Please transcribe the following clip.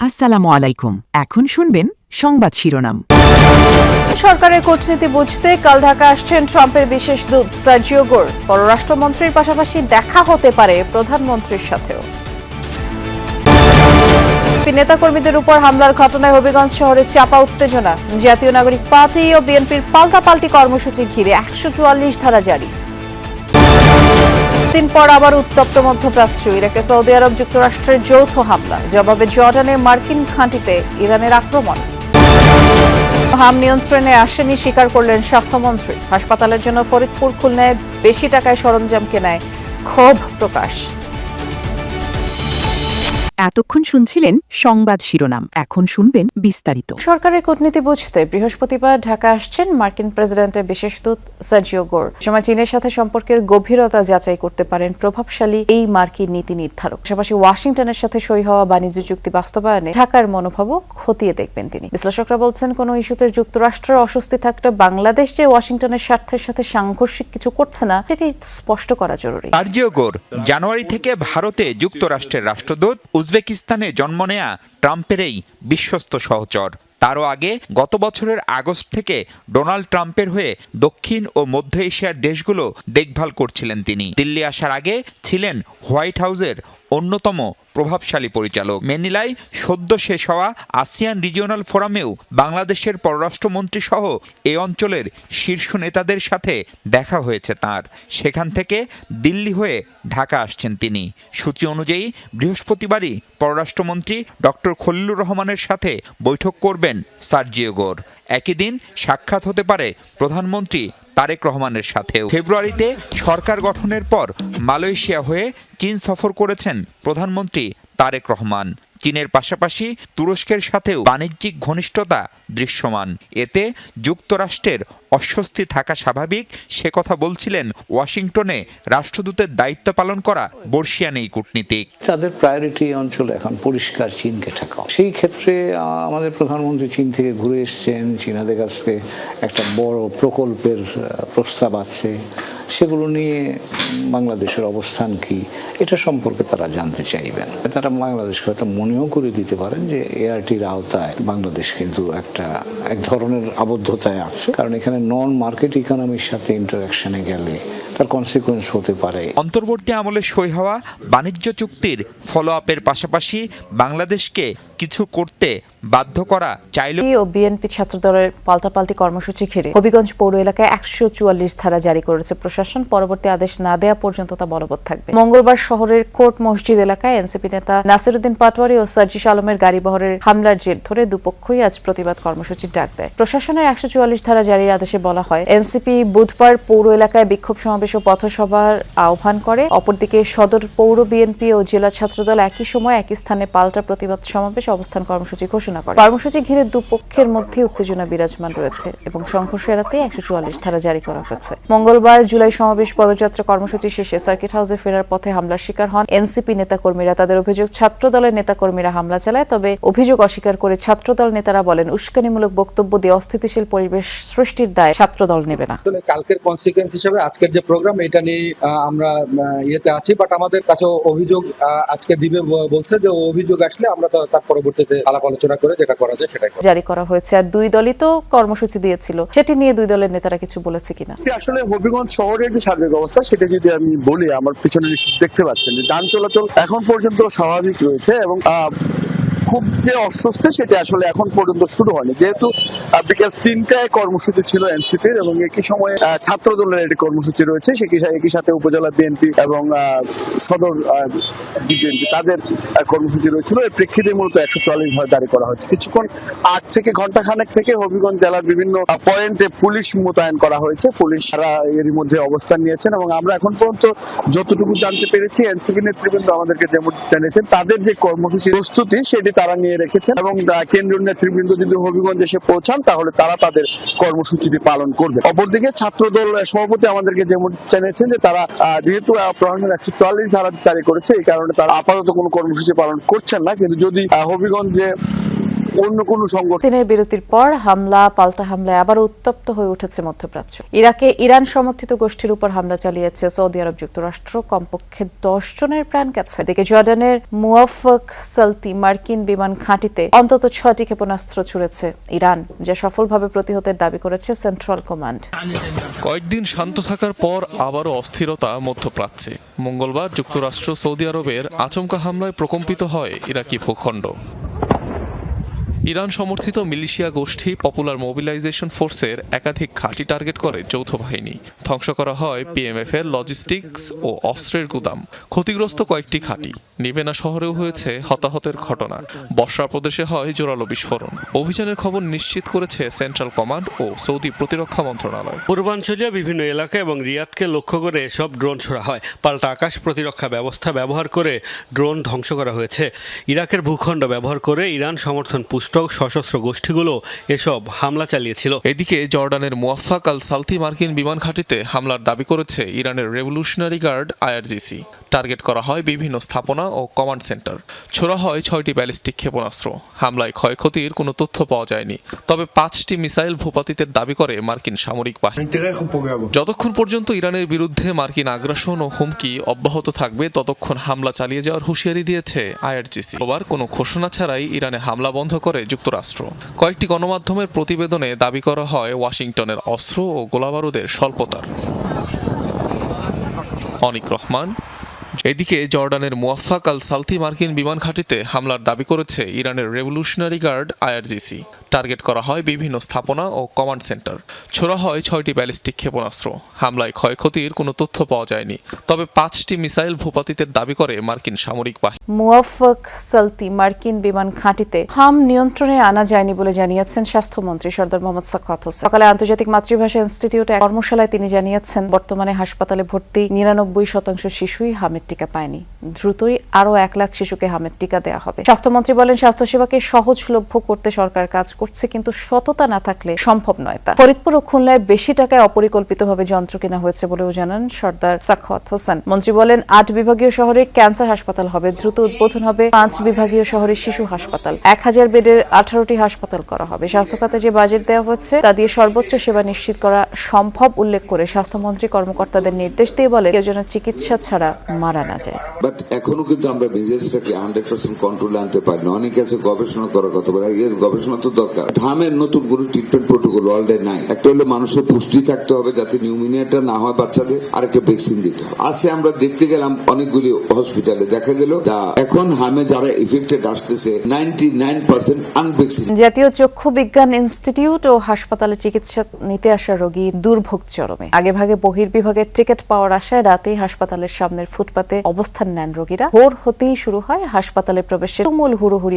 আসসালামু আলাইকুম। এখন শুনবেন সংবাদ শিরোনাম। সরকারের কূটনীতি বুঝতে কাল ঢাকা আসছেন ট্রাম্পের বিশেষ দূত সার্জিও গোর। পররাষ্ট্রমন্ত্রীর পাশাপাশি দেখা হতে পারে প্রধানমন্ত্রীর সাথেও। নেতাকর্মীদের উপর হামলার ঘটনায় হবিগঞ্জ শহরে চাপা উত্তেজনা। জাতীয় নাগরিক পার্টি ও বিএনপির পাল্টাপাল্টি কর্মসূচি ঘিরে ১৪৪ ধারা জারি। দিন পর আবার উত্তপ্ত মধ্যপ্রাচ্য। ইরাকে সৌদি আরব যুক্তরাষ্ট্রের যৌথ হামলা, জবাবে জর্ডানে মার্কিন ঘাঁটিতে ইরানের আক্রমণ। হাম নিয়ন্ত্রণে আসেনি স্বীকার করলেন স্বাস্থ্যমন্ত্রী। হাসপাতালের জন্য ফরিদপুর খুলনায় বেশি টাকায় সরঞ্জাম কেনায় ক্ষোভ প্রকাশ। এতক্ষণ শুনছিলেন সংবাদ শিরোনাম, এখন শুনবেন বিস্তারিত। সরকারের কূটনীতি বুঝতে বৃহস্পতিবার ঢাকা আসছেন মার্কিন প্রেসিডেন্টের বিশেষ দূত সার্জিও গোর। সময় চীনের সাথে সম্পর্কের গভীরতা যাচাই করতে পারেন প্রভাবশালী এই মার্কিন নীতি নির্ধারক। পাশাপাশি ওয়াশিংটনের সাথে সই হওয়া বাণিজ্য চুক্তি বাস্তবায়নে ঢাকার মনোভাবও খতিয়ে দেখবেন তিনি। বিশ্লেষকরা বলছেন, কোনো ইস্যুতে যুক্তরাষ্ট্রের অস্বস্তি থাকলে বাংলাদেশ যে ওয়াশিংটনের স্বার্থের সাথে সাংঘর্ষিক কিছু করছে না, সেটি স্পষ্ট করা জরুরি। সার্জিও গোর জানুয়ারি থেকে ভারতে যুক্তরাষ্ট্রের রাষ্ট্রদূত, উজবেকিস্তানে জন্ম নেয়া ট্রাম্পের এই বিশ্বস্ত সহচর। তারও আগে গত বছরের আগস্ট থেকে ডোনাল্ড ট্রাম্পের হয়ে দক্ষিণ ও মধ্য এশিয়ার দেশগুলো দেখভাল করছিলেন তিনি। দিল্লি আসার আগে ছিলেন হোয়াইট হাউসের অন্যতম প্রভাবশালী পরিচালক। ম্যানিলায় সদ্য শেষ হওয়া আসিয়ান রিজিওনাল ফোরামেও বাংলাদেশের পররাষ্ট্রমন্ত্রী সহ এই অঞ্চলের শীর্ষ নেতাদের সাথে দেখা হয়েছে তার। সেখান থেকে দিল্লি হয়ে ঢাকা আসছেন তিনি। সূচি অনুযায়ী বৃহস্পতিবারই পররাষ্ট্রমন্ত্রী ডক্টর খলিলুর রহমানের সাথে বৈঠক করবেন সার্জিও গোর। একই দিন সাক্ষাৎ হতে পারে প্রধানমন্ত্রী তারেক রহমানের সাথেও। ফেব্রুয়ারিতে সরকার গঠনের পর মালয়েশিয়া হয়ে চীন সফর করেছেন প্রধানমন্ত্রী তারেক রহমান। চীনের পাশাপাশি তুরস্কের সাথেও বাণিজ্যিক ঘনিষ্ঠতা দৃশ্যমান। এতে যুক্তরাষ্ট্রের অস্বস্তি থাকা স্বাভাবিক, সে কথা বলছিলেন ওয়াশিংটনে রাষ্ট্রদূতের দায়িত্ব পালন করা বর্ষিয়ান এই কূটনীতিক। তাদের প্রায়োরিটি অঞ্চল এখন পরিষ্কার চীনকে ঠেকাও। সেই ক্ষেত্রে আমাদের প্রধানমন্ত্রী চীন থেকে ঘুরে এসছেন। চীনাদের কাছ থেকে একটা বড় প্রকল্পের প্রস্তাব আছে, সেগুলো নিয়ে বাংলাদেশের অবস্থান কি এটা সম্পর্কে তারা জানতে চাইবেন। তারা বাংলাদেশকে হয়তো মনেও করে দিতে পারেন যে এআরটির আওতায় বাংলাদেশ কিন্তু এক ধরনের আবদ্ধতায় আছে, কারণ এখানে নন মার্কেট ইকোনমির সাথে ইন্টারাকশনে গেলে তার কনসিকুয়েন্স হতে পারে। অন্তর্বর্তী আমলে সই হওয়া বাণিজ্য চুক্তির ফলো আপের পাশাপাশি বাংলাদেশকে কিছু করতে বাধ্য করা চাইলে ও বিএনপি ছাত্রদলের পাল্টাপাল্টি কর্মসূচি ঘিরে হবিগঞ্জ পৌর এলাকায় ১৪৪ ধারা জারি করেছে প্রশাসন। পরবর্তী আদেশ না দেয়া পর্যন্ত তা বলবৎ থাকবে। মঙ্গলবার শহরের কোর্ট মসজিদ এলাকায় এনসিপি নেতা নাসিরউদ্দিন পাটোয়ারি ও সার্জিস আলমের গাড়িবহরের হামলার জের ধরে দুপক্ষই আজ প্রতিবাদ কর্মসূচির ডাক দেয়। প্রশাসনের ১৪৪ ধারা জারির আদেশে বলা হয়, এনসিপি বুধবার পৌর এলাকায় বিক্ষোভ সমাবেশ ও পথসভার আহ্বান করে। অপরদিকে সদর পৌর বিএনপি ও জেলা ছাত্রদল একই সময় একই স্থানে পাল্টা প্রতিবাদ সমাবেশ অবস্থান কর্মসূচি ঘোষণা করে। কর্মসূচি ঘিরে দুপক্ষের মধ্যে উত্তেজনা বিরাজমান রয়েছে এবং সংঘর্ষ এড়াতে ১৪৪ ধারা জারি করা হয়েছে। মঙ্গলবার জুলাই সমাবেশ পদযাত্রা কর্মসূচি শেষে সার্কিট হাউসে ফেরার পথে হামলার শিকার হন এনসিপি নেতাকর্মীরা। তাদের অভিযোগ, ছাত্রদলের নেতাকর্মীরা হামলা চালায়। তবে অভিযোগ অস্বীকার করে ছাত্রদল নেতারা বলেন, উস্কানিমূলক বক্তব্য দিয়ে অস্থিতিশীল পরিবেশ সৃষ্টির দায় ছাত্রদল নেবে না। কালকের কনসিকুয়েন্স হিসেবে আজকের যে প্রোগ্রাম, এটা নিয়ে আমরা ইয়েতে আছি, বাট আমাদের কাছে অভিযোগ আজকে দিবে বলছে যে অভিযোগ আসলে আমরা তো তার পরবর্তীতে আলাপ আলোচনা করে যেটা করা যায় সেটাই জারি করা হয়েছে। আর দুই দলই তো কর্মসূচি দিয়েছিল, সেটি নিয়ে দুই দলের নেতারা কিছু বলেছে কিনা। আসলে হবিগঞ্জ শহরের যে সার্বিক অবস্থা সেটা যদি আমি বলি, আমার পিছনে দেখতে পাচ্ছেন যে যান চলাচল এখন পর্যন্ত স্বাভাবিক রয়েছে এবং খুব যে অস্বস্তি সেটা আসলে এখন পর্যন্ত শুরু হয়নি, যেহেতু বিকেল ৩টায় কর্মসূচি ছিল এনসিপির এবং একই সময়ে ছাত্র দলের একটি কর্মসূচি রয়েছে। একই সাথে উপজেলা বিএনপি এবং সদর বিএনপি তাদের কর্মসূচি রয়েছিল। এর প্রেক্ষিতে মূলত ১৪৪ ধারা জারি করা হয়েছে। কিছুক্ষণ আগ থেকে ঘন্টাখানেক থেকে হবিগঞ্জ জেলার বিভিন্ন পয়েন্টে পুলিশ মোতায়েন করা হয়েছে। পুলিশরা এরই মধ্যে অবস্থান নিয়েছেন এবং আমরা এখন পর্যন্ত যতটুকু জানতে পেরেছি, এনসিপি নেতৃবৃন্দ আমাদেরকে যেমন জানিয়েছেন তাদের যে কর্মসূচি প্রস্তুতি সেটি তারা নিয়ে রেখেছেন এবং কেন্দ্রীয় নেতৃবৃন্দ যদি হবিগঞ্জ এসে পৌঁছান তাহলে তারা তাদের কর্মসূচিটি পালন করবে। অপরদিকে ছাত্রদল সভাপতি আমাদেরকে যেমন জানিয়েছেন যে তারা যেহেতু প্রশাসন ১৪৪ ধারা জারি করেছে, এই কারণে তারা আপাতত কোনো কর্মসূচি পালন করছেন না, কিন্তু যদি হবিগঞ্জে অন্য কোনো সংগঠন। দিনের বিরতির পর পাল্টা হামলায় আবার উত্তপ্ত হয়ে উঠেছে মধ্যপ্রাচ্য। ইরাকে ইরান সমর্থিত গোষ্ঠীর উপর হামলা চালিয়েছে সৌদি আরব যুক্তরাষ্ট্র, কমপক্ষে 10 জনের প্রাণ গেছে। এদিকে জর্ডানের মুওয়াফফাক সালতি মার্কিন বিমান ঘাঁটিতে অন্তত 6টি ক্ষেপণাস্ত্র ছুড়েছে ইরান, যা সফলভাবে প্রতিহতের দাবি করেছে সেন্ট্রাল কমান্ড। কয়েকদিন শান্ত থাকার পর আবারও অস্থিরতা মধ্যপ্রাচ্যে। মঙ্গলবার যুক্তরাষ্ট্র সৌদি আরবের আচমকা হামলায় প্রকম্পিত হয় ইরাকি ভূখণ্ড। ইরান সমর্থিত মিলিশিয়া গোষ্ঠী পপুলার মোবিলাইজেশন ফোর্সের একাধিক ঘাঁটি টার্গেট করে যৌথ বাহিনী। ধ্বংস করা হয় পিএমএফ এর লজিস্টিক্স ও অস্ত্রের গুদাম। ক্ষতিগ্রস্ত কয়েকটি ঘাঁটি। নিবেনা শহরেও হয়েছে হতাহতের ঘটনা। বসরা প্রদেশে হয় জোরালো বিস্ফোরণ। অভিযানের খবর নিশ্চিত করেছে সেন্ট্রাল কমান্ড ও সৌদি প্রতিরক্ষা মন্ত্রণালয়। পূর্বাঞ্চলীয় বিভিন্ন এলাকা এবং রিয়াদকে লক্ষ্য করে এসব ড্রোন ছোড়া হয়। পাল্টা আকাশ প্রতিরক্ষা ব্যবস্থা ব্যবহার করে ড্রোন ধ্বংস করা হয়েছে। ইরাকের ভূখণ্ড ব্যবহার করে ইরান সমর্থন পুষ্ট সশস্ত্র গোষ্ঠীগুলো এসব হামলা চালিয়েছিল। এদিকে জর্ডানের মুওয়াফফাক আল সালতি মার্কিন বিমান ঘাঁটিতে হামলার দাবি করেছে ইরানের রেভলিউশনারি গার্ড আইআরজিসি। টার্গেট করা হয় বিভিন্ন স্থাপনা ও কমান্ড সেন্টার। ছোড়া হয় 6টি ব্যালিস্টিক ক্ষেপণাস্ত্র। হামলায় ক্ষয়ক্ষতির কোনো তথ্য পাওয়া যায়নি, তবে 5টি মিসাইল ভূপাতিতের দাবি করে মার্কিন সামরিক বাহিনী। যতক্ষণ পর্যন্ত ইরানের বিরুদ্ধে মার্কিন আগ্রাসন ও হুমকি অব্যাহত থাকবে, ততক্ষণ হামলা চালিয়ে যাওয়ার হুঁশিয়ারি দিয়েছে আইআরজিসি। আবার কোনো ঘোষণা ছাড়াই ইরানে হামলা বন্ধ করে যুক্তরাষ্ট্র। কয়েকটি গণমাধ্যমের প্রতিবেদনে দাবি করা হয় ওয়াশিংটনের অস্ত্র ও গোলাবারুদের স্বল্পতার। অনিক রহমান। এদিকে জর্ডানের মুওয়াফফাক আল সালতি মার্কিন বিমান ঘাঁটিতে হামলার দাবি করেছে ইরানের রেভলিউশনারি গার্ড আইআরজিসি। টার্গেট করা হয় বিভিন্ন স্থাপনা ও কমান্ড সেন্টার। ছোড়া হয় 6টি ব্যালিস্টিক ক্ষেপণাস্ত্র। হামলায় ক্ষয়ক্ষতির কোনো তথ্য পাওয়া যায়নি, তবে 5টি মিসাইল ভূপাতিতের দাবি করে মার্কিন সামরিক বাহিনী। মুওয়াফফাক সালতি মার্কিন বিমান ঘাঁটিতে হাম নিয়ন্ত্রণে আনা যায়নি বলে জানিয়েছেন স্বাস্থ্যমন্ত্রী সরদার মোহাম্মদ সাখাওয়াত হোসেন। সকালে আন্তর্জাতিক মাতৃভাষা ইনস্টিটিউটে এক কর্মশালায় তিনি জানিয়েছেন, বর্তমানে হাসপাতালে ভর্তি 99% শিশুই হামের টিকা পায়নি। দ্রুতই আরও 1 লাখ শিশুকে হামের টিকা দেওয়া হবে। স্বাস্থ্যমন্ত্রী বলেন, স্বাস্থ্যসেবাকে সহজলভ্য করতে সরকার কাজ করছে, কিন্তু সততা না থাকলে সম্ভব নয় তা। ফরিদপুর ও খুলনায় বেশি টাকায় অপরিকল্পিতভাবে যন্ত্র কেনা হয়েছে বলেও জানান সরদার সাখাওয়াত হোসেন। মন্ত্রী বলেন, 8 বিভাগীয় শহরে ক্যান্সার হাসপাতাল হবে। দ্রুত উদ্বোধন হবে 5 বিভাগীয় শহরে শিশু হাসপাতাল। 1000 বেডের 18টি হাসপাতাল করা হবে। স্বাস্থ্য খাতে যে বাজেট দেওয়া হচ্ছে তা দিয়ে সর্বোচ্চ সেবা নিশ্চিত করা সম্ভব উল্লেখ করে স্বাস্থ্যমন্ত্রী কর্মকর্তাদের নির্দেশ দিয়ে বলে, কেউ যেন চিকিৎসা ছাড়া মারা না যায়। বাট এখনো কিন্তু আমরা বিজনেসটাকে 100% কন্ট্রোলে আনতে পারি না। অনেকে আছে গবেষণা করার কথা বলে, গবেষণা তো দরকার। হামের নতুন কোনো ট্রিটমেন্ট প্রোটোকল ওয়ার্ল্ডে নাই। একটা হলো মানুষের পুষ্টি থাকতে হবে যাতে নিউমোনিয়াটা না হয় বাচ্চাদের, আর একটা ভ্যাকসিন দিতে হবে। আজকে আমরা দেখতে গেলাম অনেকগুলি হসপিটালে, দেখা গেল এখন হামে যারা এফেক্টেড আসতেছে 99% আনভ্যাকসিনেটেড। জাতীয় চক্ষু বিজ্ঞান ইনস্টিটিউট ও হাসপাতালে চিকিৎসা নিতে আসা রোগী দুর্ভোগ চরমে। আগেভাগে বহির্বিভাগের টিকিট পাওয়ার আশায় রাতেই হাসপাতালের সামনের ফুটপাতে অবস্থান নেন রোগীরা। ভোর হতেই শুরু হয় হাসপাতালে প্রবেশের তুমুল হুড়োহুড়ি।